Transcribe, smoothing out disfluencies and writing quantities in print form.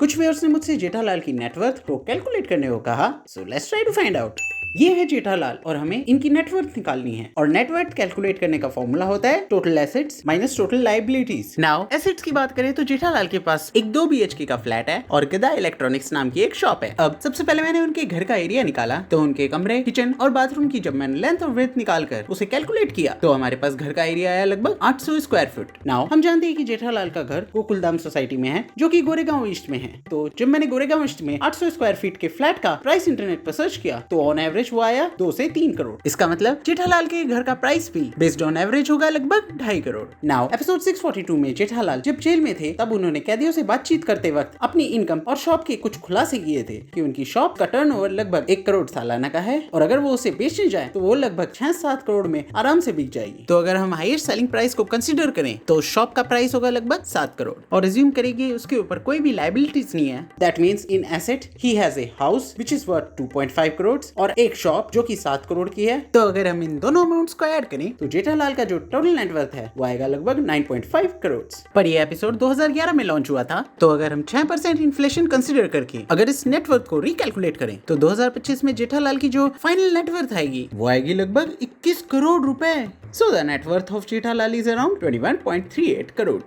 कुछ व्यूअर्स ने मुझसे जेठालाल की नेटवर्थ को कैलकुलेट करने को कहा, so let's try to find out. ये है जेठालाल और हमें इनकी नेटवर्थ निकालनी है और नेटवर्थ कैलकुलेट करने का फॉर्मूला होता है total assets minus total liabilities. Now assets की बात करें तो जेठालाल के पास एक 2 BHK का फ्लैट है और गदा इलेक्ट्रॉनिक्स नाम की एक शॉप है। अब सबसे पहले मैंने उनके घर का एरिया निकाला तो उनके कमरे, किचन और बाथरूम की जब मैंने लेंथ और विड्थ निकाल कर उसे कैलकुलेट किया तो हमारे पास घर का एरिया आया लगभग 800 स्क्वायर फुट। नाउ हम जानते हैं कि जेठालाल का घर गोकुलधाम सोसाइटी में है जो कि गोरेगांव ईस्ट में है। तो जब मैंने गोरेगांव ईस्ट में 800 स्क्वायर फीट के फ्लैट का प्राइस इंटरनेट पर सर्च किया तो ऑन एवरेज वो आया 2 से 3 करोड़। इसका मतलब जेठालाल के घर का प्राइस भी बेस्ड ऑन एवरेज होगा लगभग 2.5 करोड़। नाउ एपिसोड 642 में जेठालाल जब जेल में थे तब उन्होंने कैदियों से बातचीत करते वक्त अपनी इनकम और शॉप के कुछ खुलासे किए थे कि उनकी शॉप का टर्नओवर लगभग 1 करोड़ सालाना का है और अगर वो उसे बेचने जाए तो वो लगभग 6-7 करोड़ में आराम से बिक जाएगी। तो अगर हम हाईएस्ट सेलिंग प्राइस को कंसीडर करें तो शॉप का प्राइस होगा लगभग 7 करोड़ और रिज्यूम करेंगे उसके ऊपर कोई भी लायबिलिटीज नहीं है। That means in asset he has a house which is worth 2.5 crore और एक शॉप जो कि 7 करोड़ की है। तो अगर हम इन दोनों अमाउंट्स को ऐड करें तो जेठालाल का जो टोटल नेटवर्थ है वो आएगा लगभग 9.5 करोड़। पर ये एपिसोड 2011 में लॉन्च हुआ था तो अगर हम 6% इन्फ्लेशन कंसीडर करके अगर इस नेटवर्थ को रिकैलकुलेट करें तो 2025 में जेठालाल की जो फाइनल नेटवर्थ आएगी वो आएगी लगभग 21 करोड़ रुपए। So the net worth of Jethalal is around 21.38 crore.